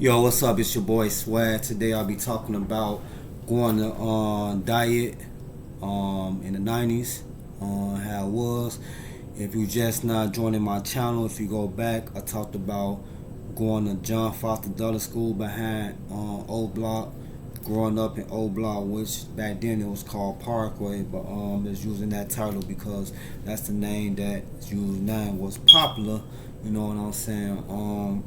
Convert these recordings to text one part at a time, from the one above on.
Yo, what's up? It's your boy Swag. Today I'll be talking about going to Dyett in the 90's, how it was. If you just not joining my channel, if you go back, I talked about going to John Foster Dulles School behind Old Block, growing up in Old Block, which back then it was called Parkway, but it's using that title because that's the name that's used now, was popular. You know what I'm saying?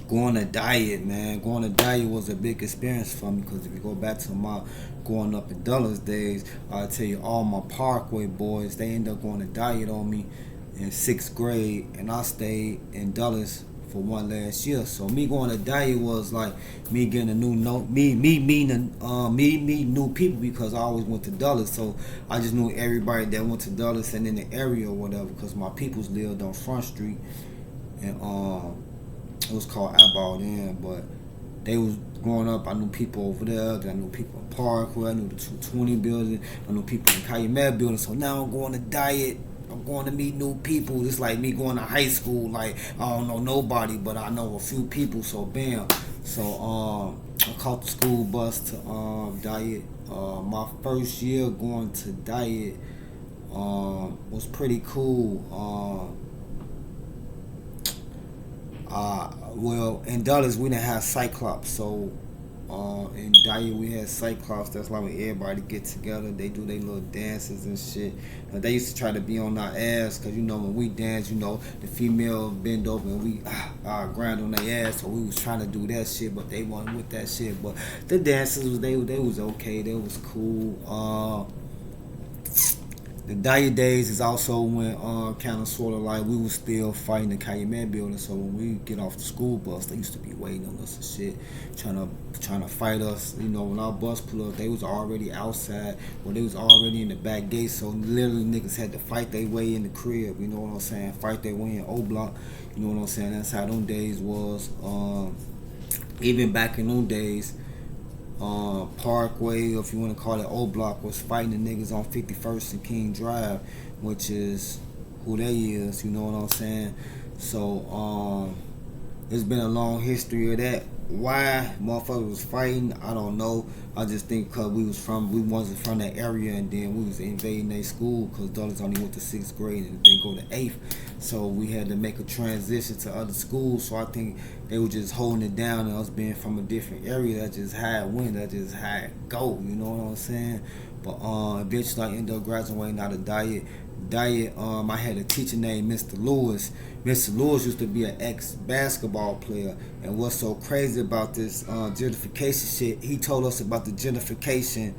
Going to Dyett, man. Going to Dyett was a big experience for me because if you go back to my growing up in Dulles days, I'll tell you all my Parkway boys, they ended up going to Dyett on me in 6th grade, and I stayed in Dulles for one last year. So me going to Dyett was like me getting a new note, me meeting new people because I always went to Dulles. So I just knew everybody that went to Dulles and in the area or whatever because my peoples lived on Front Street, and it was called Eyeball then, but they was growing up. I knew people over there. I knew people in Parkway. I knew the 220 building. I knew people in Calumet building. So now I'm going to Dyett. I'm going to meet new people. It's like me going to high school. Like I don't know nobody, but I know a few people. So bam. So I caught the school bus to Dyett. My first year going to Dyett was pretty cool. Well, in Dulles we didn't have Cyclops, so in Dyett we had Cyclops. That's like when everybody get together, they do their little dances and shit. They used to try to be on our ass, cause you know when we dance, you know the female bend over and we grind on their ass, so we was trying to do that shit, but they wasn't with that shit. But the dances was they was okay, they was cool. The Dyett days is also when kind of sort of like we was still fighting the Calumet building. So when we get off the school bus, they used to be waiting on us and shit, trying to fight us. You know, when our bus pulled up, they was already outside, or they was already in the back gate. So literally niggas had to fight their way in the crib. You know what I'm saying? Fight their way in O Block. You know what I'm saying? That's how them days was. Even back in those days. Parkway, or if you want to call it O Block, was fighting the niggas on 51st and King Drive, which is who they is, you know what I'm saying? So it's been a long history of that. Why motherfuckers was fighting, I don't know. I just think because we wasn't from that area, and then we was invading their school because Dulles only went to 6th grade and then go to 8th. So we had to make a transition to other schools. So I think they were just holding it down, and us being from a different area, that just how it went, that just how it go, you know what I'm saying? But eventually I ended up graduating out of Dyett. I had a teacher named Mr. Lewis. Mr. Lewis used to be an ex-basketball player, and what's so crazy about this gentrification shit, he told us about the gentrification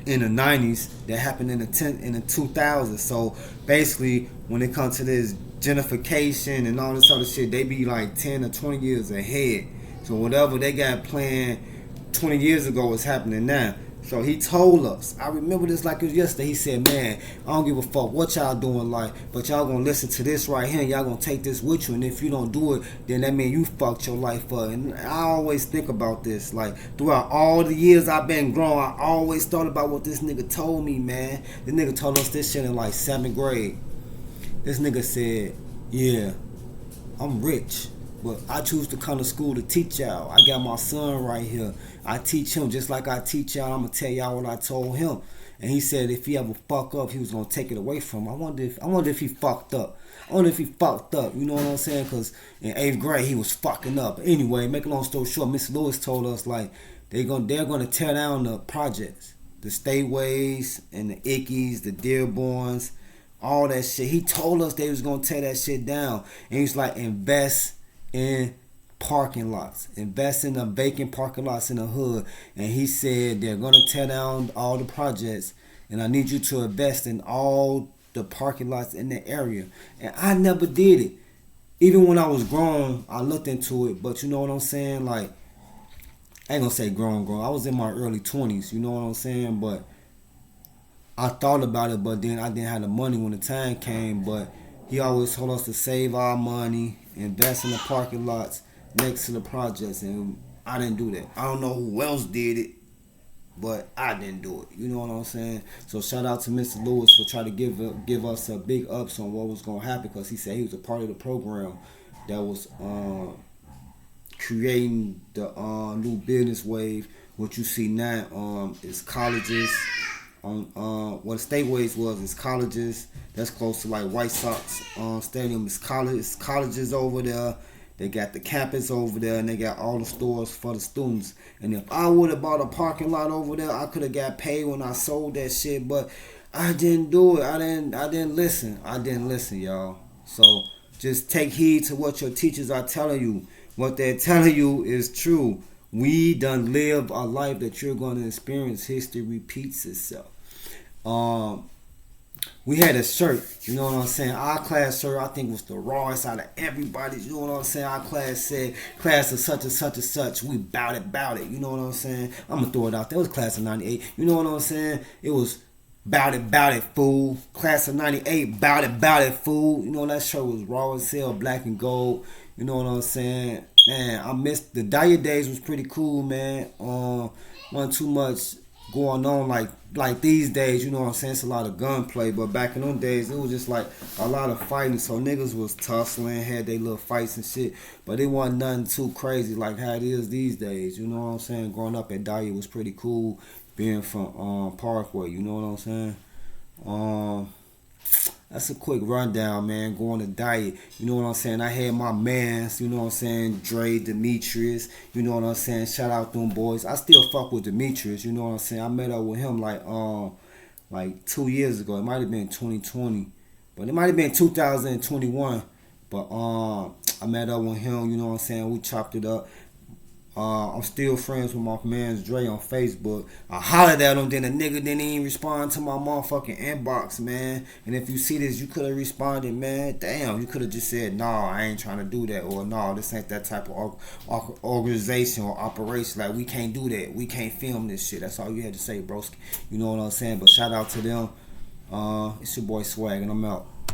in the 90's that happened in the 2000s. So basically, when it comes to this gentrification and all this other shit, they be like 10 or 20 years ahead. So whatever they got planned 20 years ago is happening now. So he told us, I remember this like it was yesterday, he said, man, I don't give a fuck what y'all doing in life, but y'all gonna listen to this right here, and y'all gonna take this with you, and if you don't do it, then that means you fucked your life up. And I always think about this, like throughout all the years I've been growing, I always thought about what this nigga told me, man. This nigga told us this shit in like 7th grade. This nigga said, yeah, I'm rich, but I choose to come to school to teach y'all. I got my son right here. I teach him just like I teach y'all. I'm gonna tell y'all what I told him. And he said if he ever fuck up, he was gonna take it away from him. I wonder if he fucked up. I wonder if he fucked up. You know what I'm saying? Because in 8th grade he was fucking up. Anyway, make a long story short, Miss Lewis told us like they're gonna tear down the projects, the Stateways and the Ickies, the Dearborns, all that shit. He told us they was gonna tear that shit down, and he's like, invest in parking lots, invest in the vacant parking lots in the hood. And he said they're gonna tear down all the projects, and I need you to invest in all the parking lots in the area. And I never did it. Even when I was grown, I looked into it, but you know what I'm saying? Like, I ain't gonna say grown. I was in my early 20s, you know what I'm saying? But I thought about it, but then I didn't have the money when the time came. But he always told us to save our money, invest in the parking lots next to the projects, and I didn't do that. I don't know who else did it, but I didn't do it. You know what I'm saying? So shout out to Mr. Lewis for trying to give us a big ups on what was gonna happen, because he said he was a part of the program that was creating the new business wave. What you see now is colleges. What the stateways was is colleges. That's close to like White Sox stadium. It's colleges over there. They got the campus over there, and they got all the stores for the students. And if I would have bought a parking lot over there, I could have got paid when I sold that shit. But I didn't do it. I didn't listen. I didn't listen, y'all. So just take heed to what your teachers are telling you. What they're telling you is true. We done lived a life that you're going to experience. History repeats itself. We had a shirt, you know what I'm saying? Our class shirt, I think, was the rawest out of everybody's, you know what I'm saying? Our class said, class of such and such and such, we bout it, you know what I'm saying? I'm gonna throw it out there. It was class of 98, you know what I'm saying? It was bout it, fool. Class of 98, bout it, fool. You know, that shirt was raw as hell, black and gold, you know what I'm saying? Man, I missed the Dyett days. Was pretty cool, man. Wasn't too much going on like these days, you know what I'm saying? It's a lot of gunplay, but back in those days, it was just like a lot of fighting. So niggas was tussling, had their little fights and shit, but it wasn't nothing too crazy like how it is these days. You know what I'm saying? Growing up at Dyett was pretty cool, being from Parkway. You know what I'm saying? That's a quick rundown, man. Going to Dyett. You know what I'm saying? I had my mans, you know what I'm saying? Dre, Demetrius, you know what I'm saying? Shout out them boys. I still fuck with Demetrius, you know what I'm saying? I met up with him like 2 years ago. It might have been 2020, but it might have been 2021. But I met up with him, you know what I'm saying? We chopped it up. I'm still friends with my man Dre on Facebook. I hollered at him, then the nigga didn't even respond to my motherfucking inbox, man. And if you see this, you could have responded, man. Damn, you could have just said, nah, I ain't trying to do that. Or, nah, this ain't that type of organization or operation. Like, we can't do that. We can't film this shit. That's all you had to say, broski. You know what I'm saying? But shout out to them. It's your boy Swag, and I'm out.